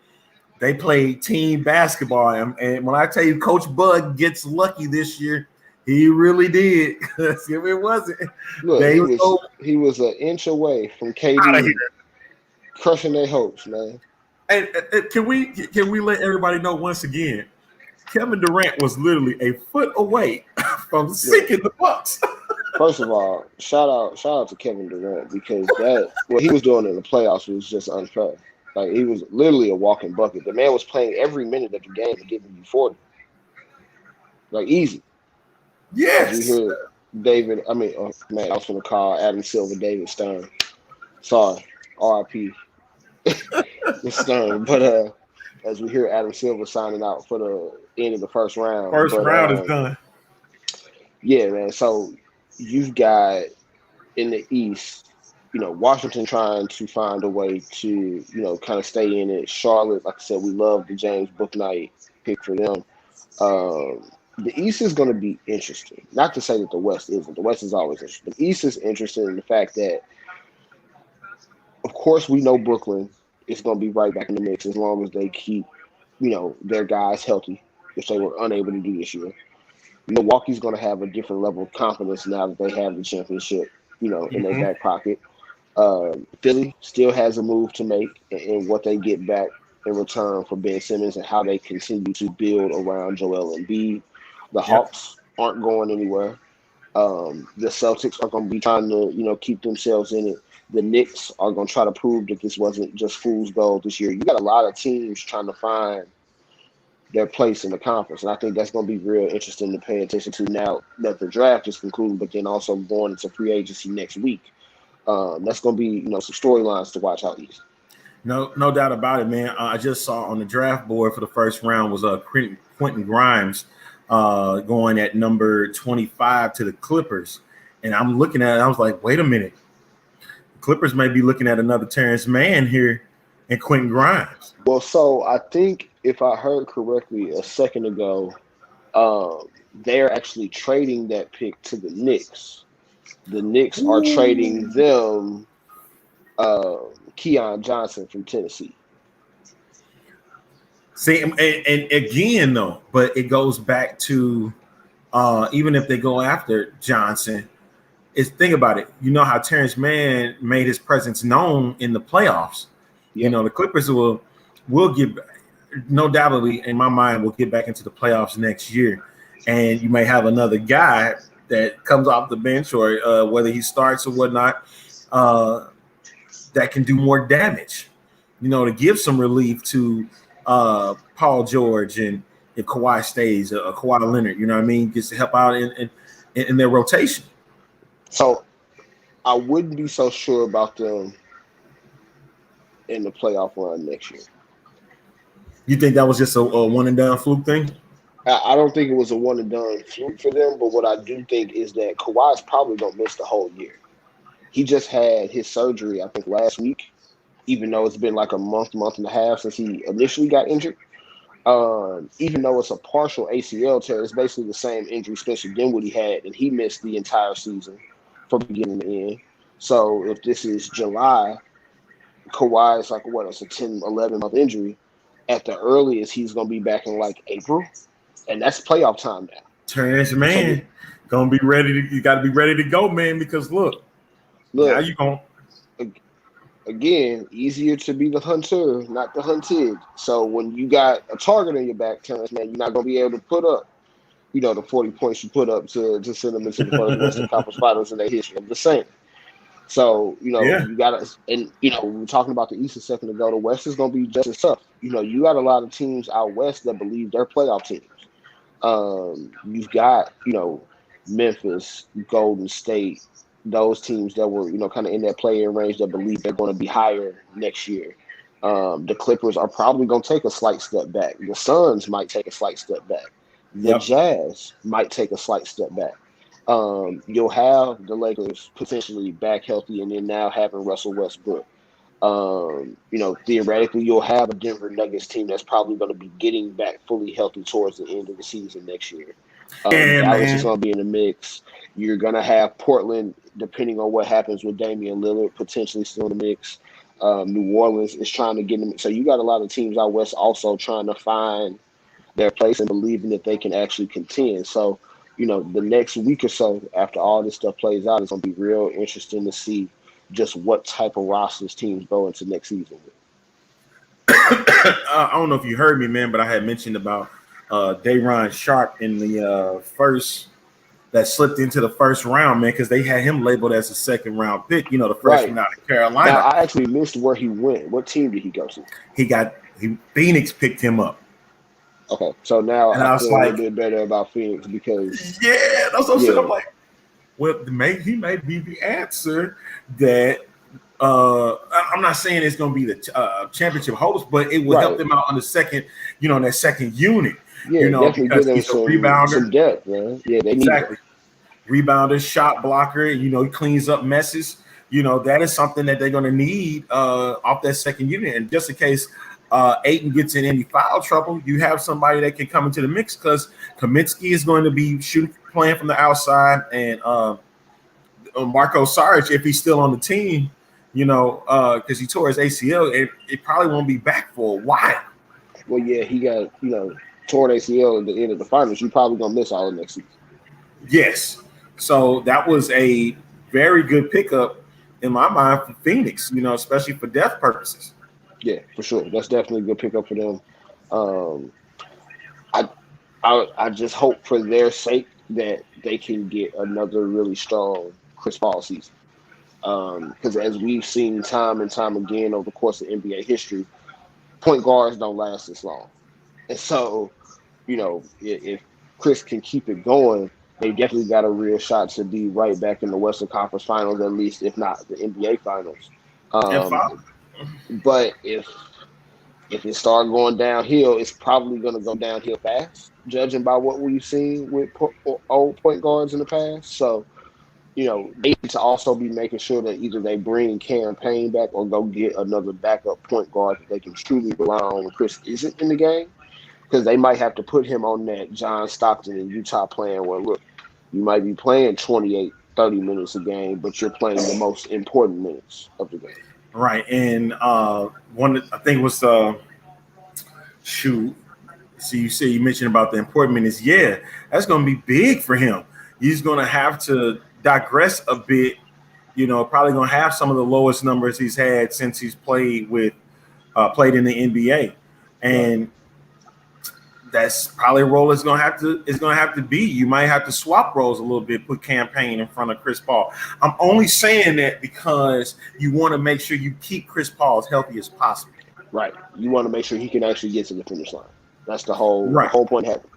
they played team basketball. And when I tell you Coach Bud gets lucky this year, he really did. If it wasn't, look, he was an inch away from KD crushing their hopes, man. And can we let everybody know once again, Kevin Durant was literally a foot away from sinking the Bucks. First of all, shout out to Kevin Durant, because what he was doing in the playoffs was just unfair. Like, he was literally a walking bucket. The man was playing every minute of the game and giving you 40. Like, easy. Yes. You hear David, I was going to call Adam Silver David Stern. Sorry, RIP. Stern. But as we hear Adam Silver signing out for the end of the first round. First round is done. Yeah, man. So you've got in the East, Washington trying to find a way to, kind of stay in it. Charlotte, like I said, we love the James Bouknight pick for them. The East is going to be interesting. Not to say that the West isn't. The West is always interesting. The East is interesting in the fact that, of course, we know Brooklyn is going to be right back in the mix as long as they keep, their guys healthy, which they were unable to do this year. Milwaukee's going to have a different level of confidence now that they have the championship, in their back pocket. Philly still has a move to make in what they get back in return for Ben Simmons and how they continue to build around Joel Embiid. The Hawks aren't going anywhere. The Celtics are going to be trying to, keep themselves in it. The Knicks are going to try to prove that this wasn't just fool's gold this year. You got a lot of teams trying to find their place in the conference, and I think that's going to be real interesting to pay attention to now that the draft is concluded, but then also going into free agency next week. That's going to be, some storylines to watch out east. No doubt about it, man. I just saw on the draft board for the first round was Quentin Grimes going at number 25 to the Clippers. And I'm looking at it, I was like, wait a minute. The Clippers may be looking at another Terrence Mann here and Quentin Grimes. Well, so I think if I heard correctly a second ago, they're actually trading that pick to the Knicks. The Knicks are trading them Keon Johnson from Tennessee. See, and again, though, but it goes back to even if they go after Johnson, think about it. You know how Terrence Mann made his presence known in the playoffs. Yep. The Clippers will get, no doubtly in my mind, will get back into the playoffs next year. And you may have another guy that comes off the bench or whether he starts or whatnot that can do more damage, to give some relief to Paul George and if Kawhi stays, Kawhi Leonard, you know what I mean, gets to help out in their rotation. So I wouldn't be so sure about them in the playoff run next year. You think that was just a one and done fluke thing? I don't think it was a one and done fluke for them, but what I do think is that Kawhi's probably gonna miss the whole year. He just had his surgery, I think, last week, even though it's been like a month and a half since he initially got injured. Even though it's a partial ACL tear, it's basically the same injury Spencer Dinwiddie had, and he missed the entire season from beginning to end. So if this is July, Kawhi is like, it's a 10, 11-month injury. At the earliest, he's going to be back in like April, and that's playoff time now. Terrence Mann, gonna be ready. You got to be ready to go, man, because look now you going again, easier to be the hunter, not the hunted. So when you got a target on your back, Terrence Mann, you're not going to be able to put up, the 40 points you put up to send them into the first Western Conference Finals in their history. I'm just saying. So, you got to, and, we were talking about the East a second ago. The West is going to be just as tough. You got a lot of teams out West that believe they're playoff teams. You've got, Memphis, Golden State, those teams that were, kind of in that play-in range that believe they're going to be higher next year. The Clippers are probably going to take a slight step back. The Suns might take a slight step back. The Jazz might take a slight step back. You'll have the Lakers potentially back healthy and then now having Russell Westbrook. Theoretically, you'll have a Denver Nuggets team that's probably going to be getting back fully healthy towards the end of the season next year. Dallas is going to be in the mix. You're going to have Portland, depending on what happens with Damian Lillard, potentially still in the mix. New Orleans is trying to get in the mix. So you got a lot of teams out West also trying to find their place and believing that they can actually contend. So, the next week or so after all this stuff plays out, it's going to be real interesting to see just what type of rosters teams go into next season with. I don't know if you heard me, man, but I had mentioned about Day'Ron Sharp in the first that slipped into the first round, man, because they had him labeled as a second round pick, the freshman out of Carolina. Now, I actually missed where he went. What team did he go to? Phoenix picked him up. Okay, so now I feel like, a little bit better about Phoenix because that's what I'm saying. I'm like, well, he may be the answer that I'm not saying it's going to be the championship host, but it will help them out on the second, that second unit. Yeah, definitely give them some depth, man. Yeah, they exactly. Rebounder, shot blocker, he cleans up messes. That is something that they're going to need off that second unit. And just in case Ayton gets in any foul trouble, you have somebody that can come into the mix because Kaminsky is going to be playing from the outside, and Marco Saric, if he's still on the team, because he tore his ACL, it probably won't be back for a while. Well, yeah, he got, torn ACL at the end of the finals. You're probably going to miss all of next season. Yes. So that was a very good pickup in my mind for Phoenix, especially for depth purposes. Yeah, for sure. That's definitely a good pickup for them. I just hope for their sake that they can get another really strong Chris Paul season. Because as we've seen time and time again over the course of NBA history, point guards don't last this long. And so, if Chris can keep it going, they definitely got a real shot to be right back in the Western Conference Finals, at least, if not the NBA Finals. If I, But if it start going downhill, it's probably going to go downhill fast, judging by what we've seen with old point guards in the past. So, they need to also be making sure that either they bring campaign back or go get another backup point guard that they can truly rely on when Chris isn't in the game. Because they might have to put him on that John Stockton in Utah plan where, look, you might be playing 28, 30 minutes a game, but you're playing the most important minutes of the game. right, and one I think was shoot. So you mentioned about the important minutes. Yeah, that's going to be big for him. He's going to have to digress a bit. Probably going to have some of the lowest numbers he's had since he's played in the NBA, and that's probably a role it's going to have to be. You might have to swap roles a little bit, put campaign in front of Chris Paul. I'm only saying that because you want to make sure you keep Chris Paul as healthy as possible. Right. You want to make sure he can actually get to the finish line. That's the whole point of having.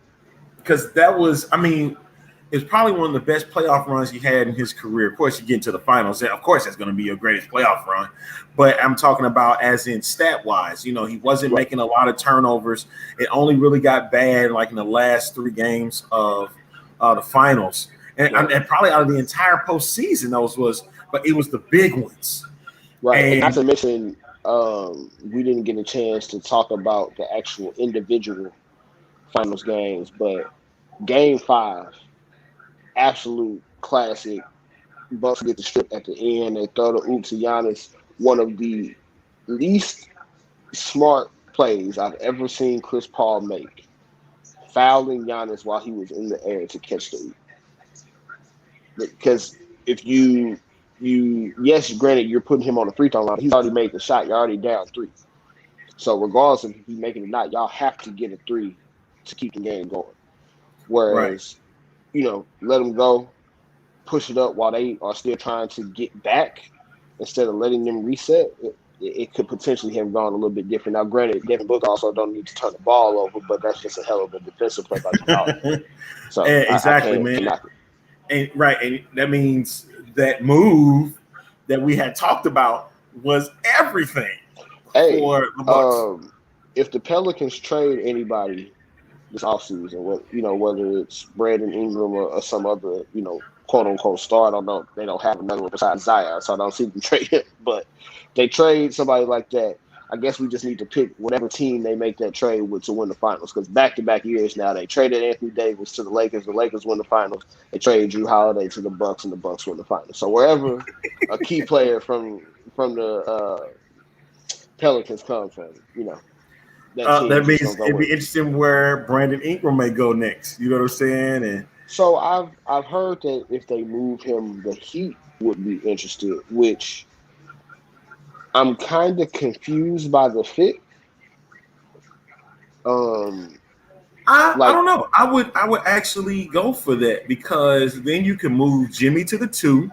Because that was, it's probably one of the best playoff runs he had in his career. Of course, you get into the finals. Of course, that's going to be your greatest playoff run. But I'm talking about as in stat-wise. He wasn't making a lot of turnovers. It only really got bad like in the last 3 games of the finals. And probably out of the entire postseason, but it was the big ones. Right. And not to mention, we didn't get a chance to talk about the actual individual finals games, but Game 5, absolute classic. Bucks get the strip at the end. They throw the oop to Giannis. One of the least smart plays I've ever seen Chris Paul make. Fouling Giannis while he was in the air to catch the oop. Because if yes, granted, you're putting him on the free throw line. He's already made the shot. You're already down 3. So regardless of if he's making it or not, y'all have to get a 3 to keep the game going. Whereas, let them go, push it up while they are still trying to get back instead of letting them reset. It could potentially have gone a little bit different. Now, granted, Devin Booker also don't need to turn the ball over, but that's just a hell of a defensive play by Jamal. So exactly, man. And that means that move that we had talked about was everything for the Bucks. If the Pelicans trade anybody this offseason, whether it's Brandon Ingram or some other, quote unquote star, I don't know. They don't have another one besides Zion, so I don't see them trade him. But they trade somebody like that. I guess we just need to pick whatever team they make that trade with to win the finals. Because back-to-back years now, they traded Anthony Davis to the Lakers win the finals. They traded Drew Holiday to the Bucks, and the Bucks win the finals. So wherever a key player from the Pelicans comes from, that means it'd be interesting where Brandon Ingram may go next. You know what I'm saying? And so I've heard that if they move him, the Heat would be interested, which I'm kind of confused by the fit. I don't know. I would actually go for that because then you can move Jimmy to the 2.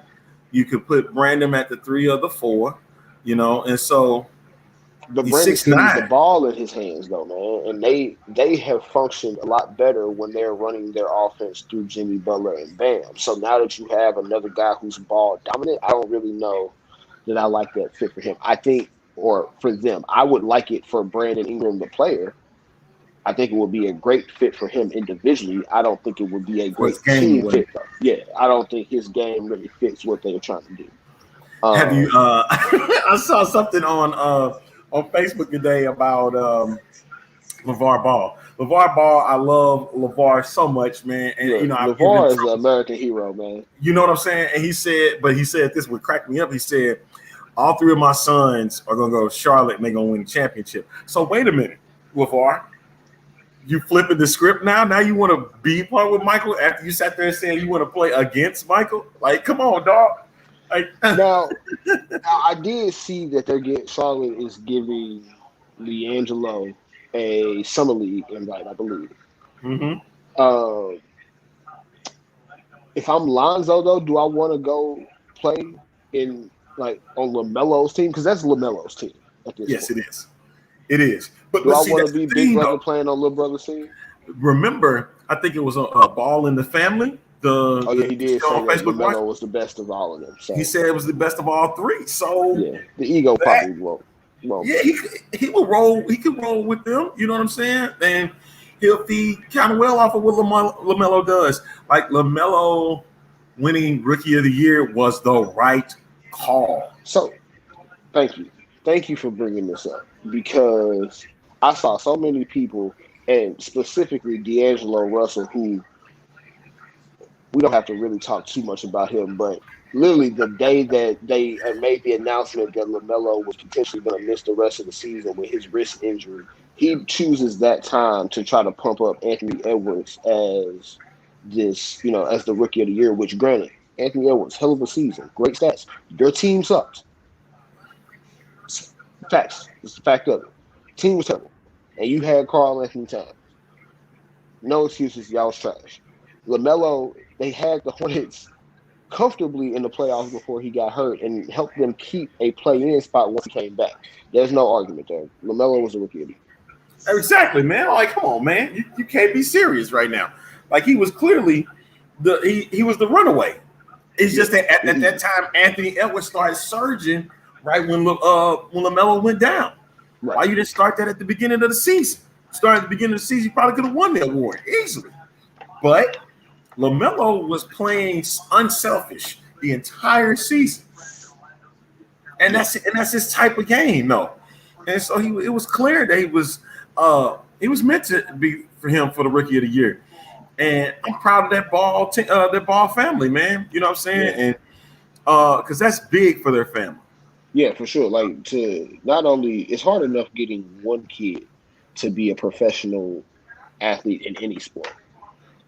You could put Brandon at the 3 or the 4, and so. But Brandon still needs the ball in his hands, though, man. And they have functioned a lot better when they're running their offense through Jimmy Butler and Bam. So now that you have another guy who's ball dominant, I don't really know that I like that fit for him. I think, or for them, I would like it for Brandon Ingram, the player. I think it would be a great fit for him individually. I don't think it would be a great team fit, though. Yeah, I don't think his game really fits what they're trying to do. Have you? I saw something on Facebook today about LeVar Ball. LeVar Ball, I love LeVar so much, man. And LeVar is an American hero, man. You know what I'm saying? And he said this would crack me up. He said, all 3 of my sons are gonna go to Charlotte and they're gonna win the championship. So wait a minute, LeVar. You flipping the script now? Now you want to be part with Michael after you sat there and saying you want to play against Michael? Like, come on, dog. Now, I did see that Charlotte is giving LiAngelo a summer league invite, I believe. Mm-hmm. If I'm Lonzo, though, do I want to go play on LaMelo's team? Because that's LaMelo's team at this point. It is. It is. But do I want to be big brother playing on little brother's team? Remember, I think it was a Ball in the Family. Oh yeah, he did say on that Facebook Watch. LaMelo was the best of all of them. So He said it was the best of all three. So yeah, the ego probably won't. yeah, he will roll. He could roll with them. You know what I'm saying? And he'll feed kind of well off of what LaMelo does. Like LaMelo winning Rookie of the Year was the right call. So thank you for bringing this up because I saw so many people, and specifically D'Angelo Russell, who we don't have to really talk too much about him, but literally the day that they made the announcement that LaMelo was potentially going to miss the rest of the season with his wrist injury, he chooses that time to try to pump up Anthony Edwards as this, as the Rookie of the Year, which granted, Anthony Edwards, hell of a season, great stats. Your team sucked. Facts. It's the fact of it. Team was terrible. And you had Karl Anthony Towns. No excuses, y'all was trash. LaMelo, they had the Hornets comfortably in the playoffs before he got hurt and helped them keep a play-in spot once he came back. There's no argument there. LaMelo was a Rookie of the Year. Exactly, man. Like, come on, man. You can't be serious right now. Like, he was clearly he was the runaway. It's just that at that time, Anthony Edwards started surging right when LaMelo went down. Right. Why you didn't start that at the beginning of the season? Start at the beginning of the season, you probably could have won the award easily. But LaMelo was playing unselfish the entire season, and that's his type of game, though. And so it was clear that he was meant to be for him for the Rookie of the Year. And I'm proud of that ball family, man. You know what I'm saying? Yeah. And because that's big for their family. Yeah, for sure. Like, to not only, it's hard enough getting one kid to be a professional athlete in any sport,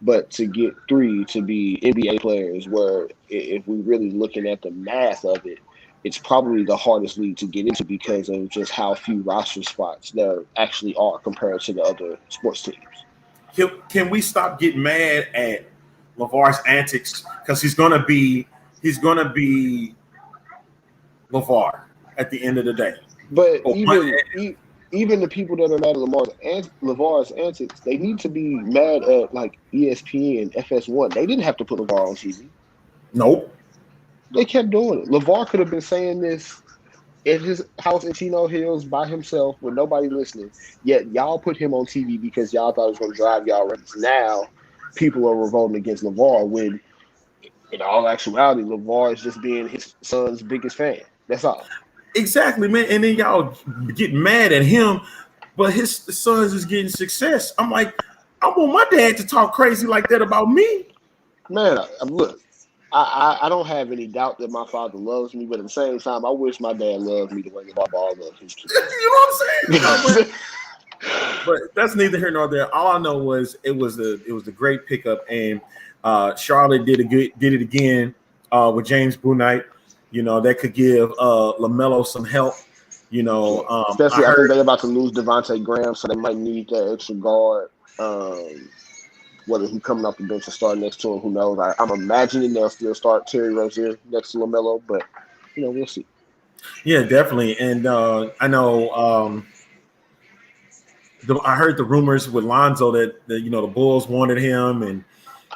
but to get three to be NBA players, where if we're really looking at the math of it, it's probably the hardest league to get into because of just how few roster spots there actually are compared to the other sports teams. Can we stop getting mad at LeVar's antics? Because he's gonna be LeVar at the end of the day. But even the people that are mad at LeVar's antics, they need to be mad at like ESPN, FS1. They didn't have to put LeVar on TV. Nope. They kept doing it. LeVar could have been saying this at his house in Chino Hills by himself with nobody listening. Yet y'all put him on TV because y'all thought it was going to drive y'all ratings. Now people are revolting against LeVar when, in all actuality, LeVar is just being his son's biggest fan. That's all. Exactly, man. And then y'all get mad at him, but his sons is getting success. I'm like, I want my dad to talk crazy like that about me. Man, look, I don't have any doubt that my father loves me, but at the same time, I wish my dad loved me the way that Ball loves his kids. You know what I'm saying? But that's neither here nor there. All I know was it was a great pickup, and Charlotte did it again with James Bouknight. You know, that could give LaMelo some help. You know, especially I think they're about to lose Devontae Graham, so they might need that extra guard. Whether he's coming off the bench or starting next to him, who knows? I'm imagining they'll still start Terry Rozier next to LaMelo, but we'll see. Yeah, definitely. And I know I heard the rumors with Lonzo that the Bulls wanted him, and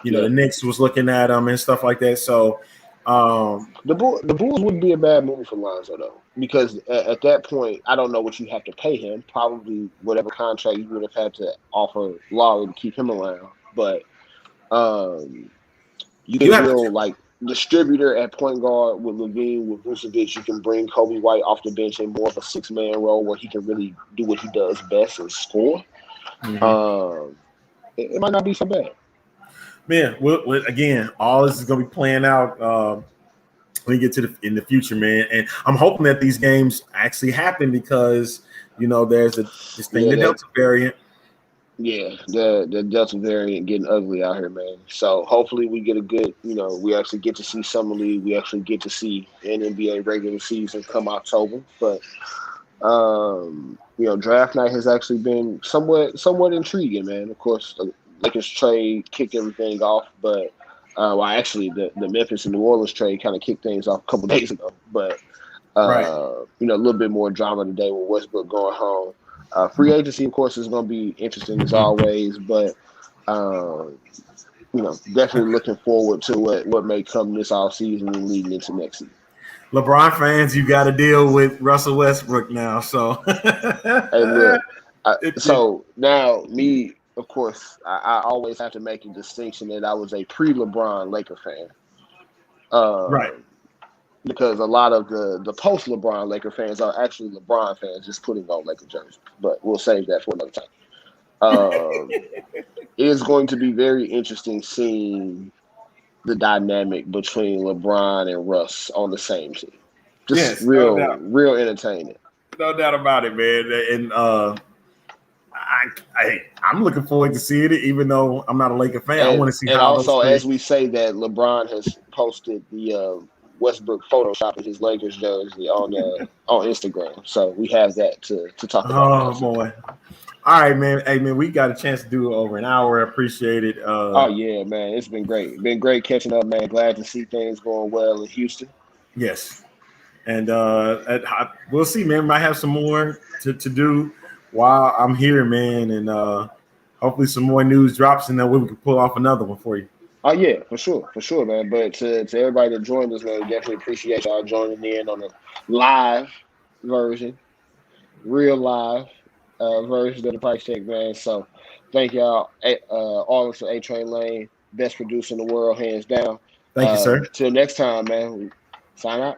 the Knicks was looking at him and stuff like that. So the Bulls wouldn't be a bad move for Lonzo though, because at that point, I don't know what you have to pay him. Probably whatever contract you would have had to offer Lowry to keep him around. But you can build like distributor at point guard with Levine, with Vucevic. You can bring Kobe White off the bench in more of a 6-man role where he can really do what he does best and score. Mm-hmm. It might not be so bad. Man, again, all this is going to be playing out when we get in the future, man. And I'm hoping that these games actually happen because there's this thing, the Delta variant. Yeah, the Delta variant getting ugly out here, man. So hopefully we get a good, we actually get to see Summer League. We actually get to see an NBA regular season come October. But, draft night has actually been somewhat intriguing, man. Of course, the Lakers trade kicked everything off. But, actually, the Memphis and New Orleans trade kind of kicked things off a couple days ago. But, right. A little bit more drama today with Westbrook going home. Free agency, of course, is going to be interesting as always, but definitely looking forward to what may come this off season and leading into next season. LeBron fans, you got to deal with Russell Westbrook now. So, Hey, look. So now, me, of course, I always have to make a distinction that I was a pre-LeBron Laker fan, right. because a lot of the post-LeBron Laker fans are actually LeBron fans, just putting on Laker jerseys. But we'll save that for another time. It is going to be very interesting seeing the dynamic between LeBron and Russ on the same team. Just Yes, no doubt. real entertaining. No doubt about it, man. And I'm looking forward to seeing it, even though I'm not a Laker fan. I want to see and how also, those as we say that LeBron has posted the Westbrook photoshopping his Lakers jersey on Instagram, so we have that to talk about. Oh boy! All right, man. Hey, man, we got a chance to do over an hour. I appreciate it. Oh yeah, man, it's been great. Been great catching up, man. Glad to see things going well in Houston. Yes, and we'll see, man. Might have some more to do while I'm here, man, and hopefully some more news drops, and then we can pull off another one for you. Oh yeah, for sure, man. But to everybody that joined us, man, we definitely appreciate y'all joining in on the live version, real live version of the Price Check, man. So thank y'all, Arlington A-Train Lane, best producer in the world, hands down. Thank you, sir. Till next time, man. Sign out.